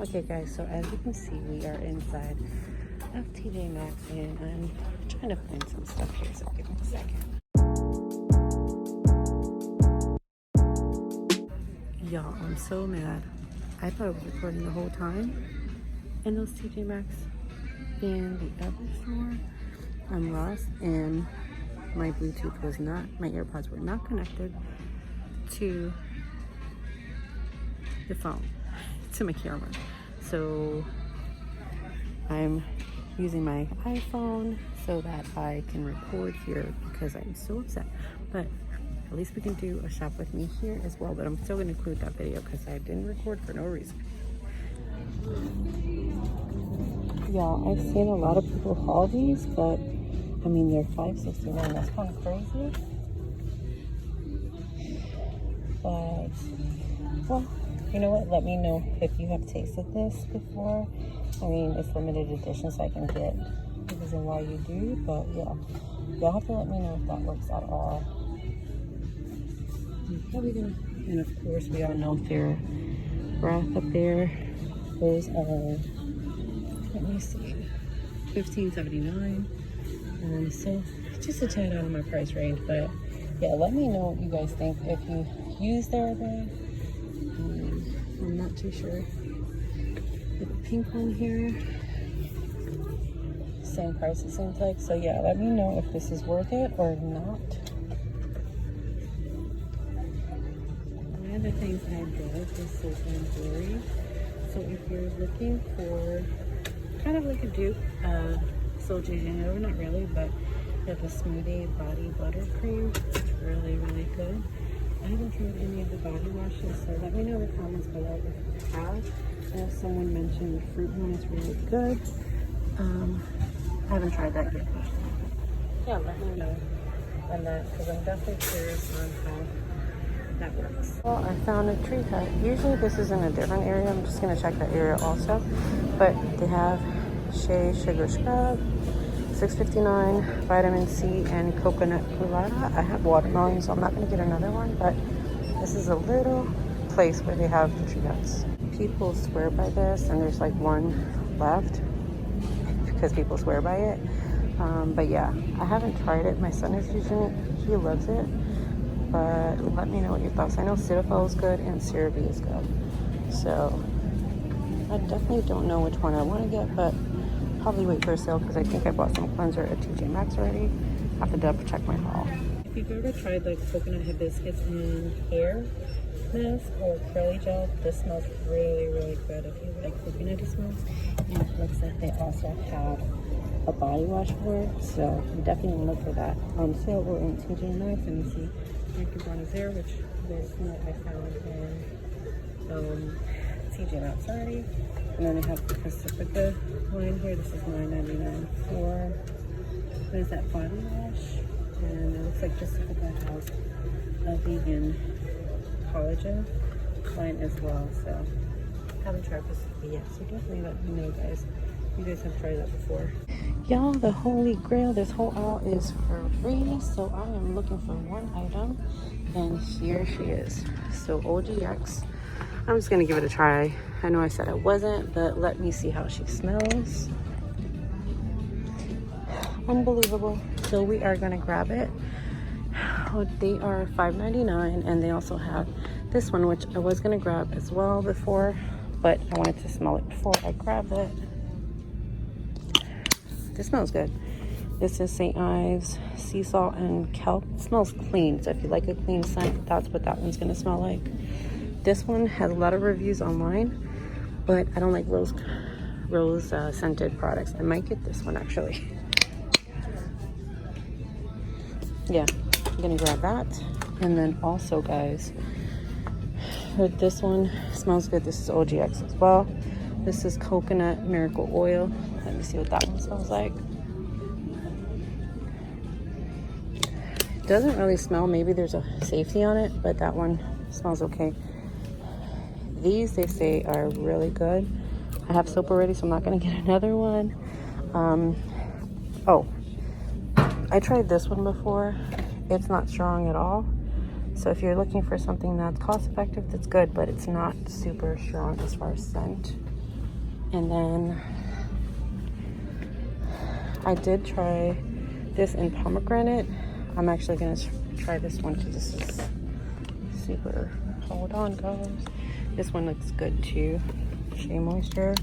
Okay guys, so as you can see, we are inside of TJ Maxx and I'm trying to find some stuff here, so give me a second. Y'all, I'm so mad. I thought I was recording the whole time in those TJ Maxx and the other store. I'm lost and my Bluetooth was not, my AirPods were not connected to the phone, to my camera. So I'm using my iPhone so that I can record here because I'm so upset. But at least we can do a shop with me here as well. But I'm still going to include that video because I didn't record for no reason. Y'all, I've seen a lot of people haul these, but I mean they're $5.69. That's kind of crazy. But well, you know what? Let me know if you have tasted this before. I mean, it's limited edition, so I can get the reason why you do. But yeah, y'all have to let me know if that works at all. I'm probably gonna, and of course, we all know their breath up there. Those are, let me see, $15.79. So just a tad out of my price range, but yeah, let me know what you guys think if you use their breath. I'm not too sure. The pink one here, same price it seems like. So yeah, let me know if this is worth it or not. One of the things I love is Soap and Glory. So if you're looking for kind of like a dupe of Soul de Janeiro, not really, but they have a smoothie body butter cream. It's really, really good. I haven't tried any of the body washes, so let me know in the comments below if you have. I know someone mentioned the fruit one is really good. I haven't tried that yet. Yeah, let me know on that because I'm definitely curious on how that works. Well, I found a tree hut. Usually this is in a different area. I'm just going to check that area also. But they have Shea Sugar Scrub, $6.59, vitamin C and coconut colada. I have watermelon, so I'm not going to get another one, but this is a little place where they have the tree huts. People swear by this, and there's like one left because people swear by it. But yeah, I haven't tried it. My son is using it. He loves it. But let me know what your thoughts. I know Cetaphil is good and CeraVe is good. So I definitely don't know which one I want to get, but probably wait for a sale because I think I bought some cleanser at TJ Maxx already. I have to double check my haul. If you've ever tried like coconut hibiscus and hair mask or curly gel, this smells really, really good if you like coconutty smells. And it looks like they also have a body wash for it, so you definitely want to look for that on sale or in TJ Maxx. And you see Ricky Bonazir, which is what I found in TJ Maxx already. And then I have the Pacifica line here. This is $9.99 for, what is that, body wash? And it looks like Pacifica has a vegan collagen line as well. So I haven't tried Pacifica yet, so definitely let me know, guys. You guys have tried that before. Y'all, the holy grail, this whole aisle is free. So I am looking for one item, and here she is. So OGX. I'm just gonna give it a try. I know I said I wasn't, but let me see how she smells. Unbelievable. So we are gonna grab it. Oh, they are $5.99, and they also have this one, which I was gonna grab as well before, but I wanted to smell it before I grabbed it. This smells good. This is St. Ives sea salt and kelp. It smells clean, so if you like a clean scent, that's what that one's gonna smell like. This one has a lot of reviews online, but I don't like rose scented products. I might get this one actually. Yeah, I'm gonna grab that. And then also, guys, this one smells good. This is OGX as well. This is coconut miracle oil. Let me see what that one smells like. Doesn't really smell. Maybe there's a safety on it, but that one smells okay. These, they say, are really good. I have soap already, so I'm not going to get another one. Oh, I tried this one before. It's not strong at all. So if you're looking for something that's cost effective, that's good, but it's not super strong as far as scent. And then I did try this in pomegranate. I'm actually gonna try this one because this is super, hold on guys. This one looks good too. Shea Moisture.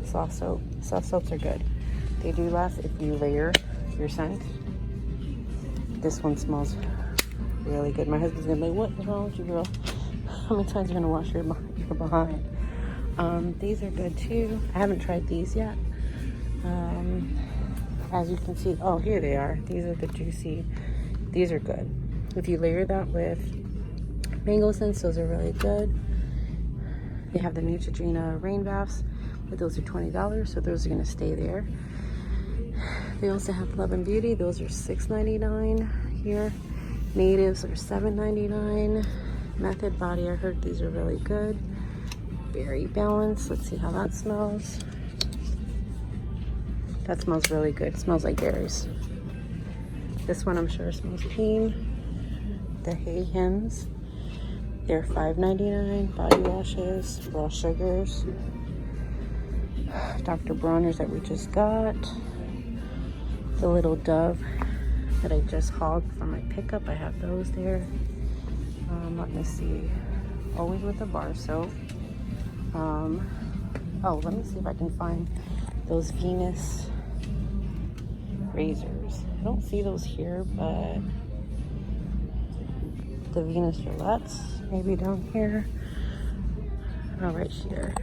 Soft soap. Soft soaps are good. They do last if you layer your scent. This one smells really good. My husband's gonna be like, what is wrong with you, girl? How many times are you gonna wash your behind? These are good too. I haven't tried these yet. As you can see, oh, here they are. These are the juicy. These are good. If you layer that with mango scents, those are really good. They have the Neutrogena rain baths, but those are $20, so those are gonna stay there. They also have Love and Beauty. Those are $6.99 here. Natives are $7.99. Method Body, I heard these are really good. Berry Balance. Let's see how that smells. That smells really good. It smells like berries. This one I'm sure smells clean. The HYGIENE. They're $5.99. Body washes, raw sugars. Dr. Bronner's that we just got. The little Dove that I just hogged for my pickup. I have those there. Let me see. Always with the bar soap. Oh, let me see if I can find those Venus razors. I don't see those here, but the Venus Gillettes maybe down here. Oh, right here.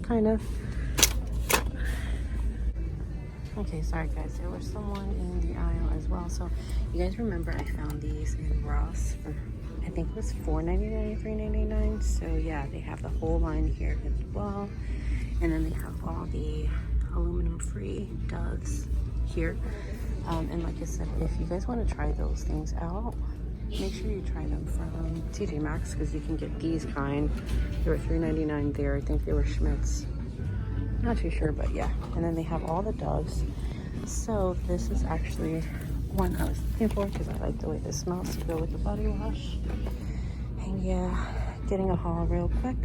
Kind of. Okay, sorry guys, there was someone in the aisle as well. So you guys remember I found these in Ross for, I think it was $4.99 or $3.99. So yeah, they have the whole line here as well. And then they have all the aluminum free Doves here. And like I said, if you guys want to try those things out, make sure you try them from TJ Maxx, because you can get these kind. They were $3.99 there. I think they were Schmidt's. Not too sure, but yeah. And then they have all the Doves. So this is actually one I was looking for because I like the way this smells to go with the body wash. And yeah, getting a haul real quick.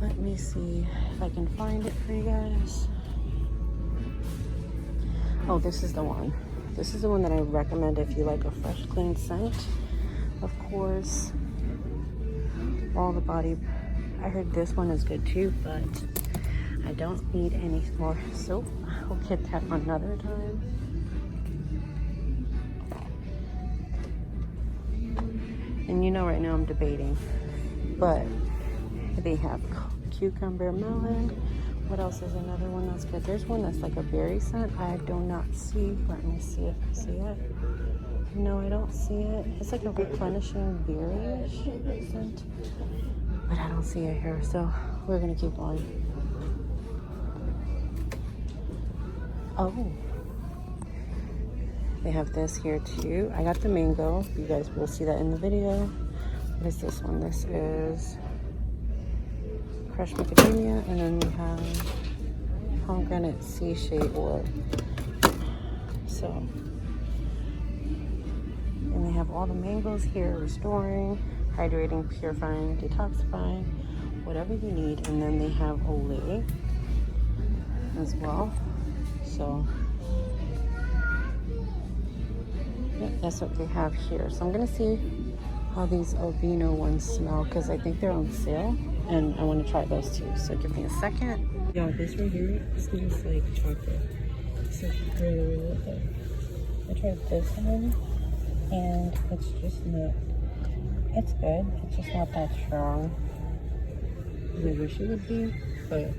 Let me see if I can find it for you guys. Oh, this is the one. This is the one that I recommend if you like a fresh, clean scent. Of course, all the body. I heard this one is good too, but I don't need any more soap. I'll get that another time. And you know right now I'm debating, but they have cucumber melon. What else is another one that's good? There's one that's like a berry scent. I do not see. Let me see if I see it. No, I don't see it. It's like a replenishing berry scent, but I don't see it here. So we're gonna keep going. Oh, they have this here too. I got the mango. You guys will see that in the video. What is this one? This is crushed macadamia, and then we have pomegranate sea shea oil. So, and they have all the mangoes here, restoring, hydrating, purifying, detoxifying, whatever you need. And then they have Olay as well. So, yeah, that's what they have here. So I'm gonna see how these albino ones smell, because I think they're on sale and I want to try those too. So give me a second. Yeah, this right here smells like chocolate. This is really, really good. I tried this one and it's just not, it's good. It's just not that strong as I wish it would be, but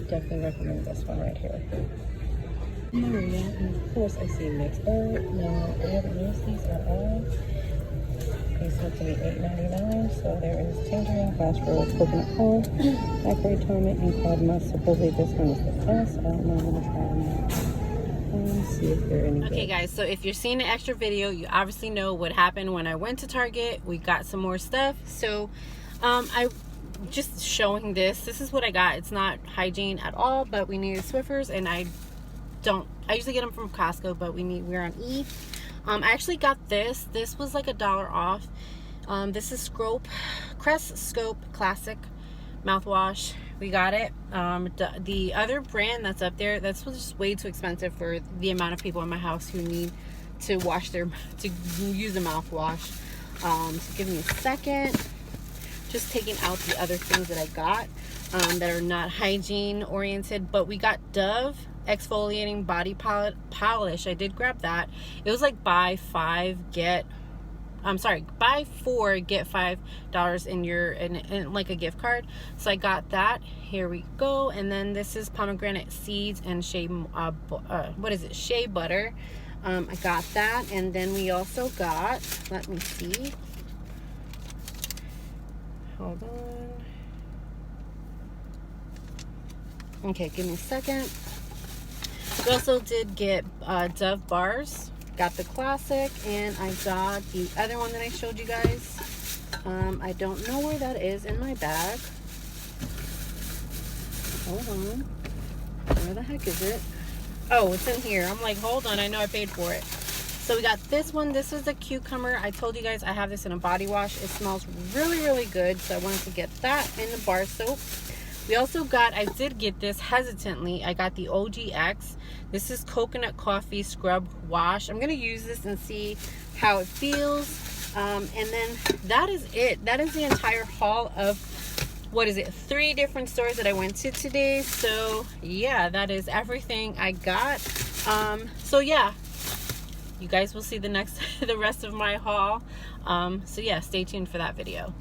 definitely recommend this one right here. Maria, and of course I see mixed bird. Now I haven't used these at all. They sold to me $8.99. So there is tangerine, phosphorus, coconut palm, blackberry tonic, and cloud musk. Supposedly this one is the best. I don't know. I'm gonna try them out and see if they're any good. Okay, guys. So if you're seeing the extra video, you obviously know what happened when I went to Target. We got some more stuff. So I just showing this. This is what I got. It's not hygiene at all, but we needed Swiffers, and I usually get them from Costco, but we're on E. I actually got this. This was like $1 off. This is Crest Scope Classic mouthwash. We got it. The other brand that's up there, that's just way too expensive for the amount of people in my house who need to wash to use a mouthwash. So give me a second. Just taking out the other things that I got that are not hygiene oriented, but we got Dove exfoliating body polish. I did grab that. It was like buy 4 get $5 in like a gift card. So I got that. Here we go. And then this is pomegranate seeds and Shea Shea butter. I got that. And then we also got, let me see, hold on. Okay, give me a second. We also did get Dove bars. Got the classic, and I got the other one that I showed you guys. I don't know where that is in my bag. Hold on. Where the heck is it? Oh, it's in here. I'm like, hold on, I know I paid for it. So we got this one. This is a cucumber. I told you guys I have this in a body wash. It smells really, really good, so I wanted to get that in the bar soap. We also got, I did get this hesitantly, I got the OGX. This is coconut coffee scrub wash. I'm gonna use this and see how it feels. And then that is it. That is the entire haul of, what is it, 3 different stores that I went to today. So yeah, that is everything I got. So yeah, you guys will see the rest of my haul. So yeah, stay tuned for that video.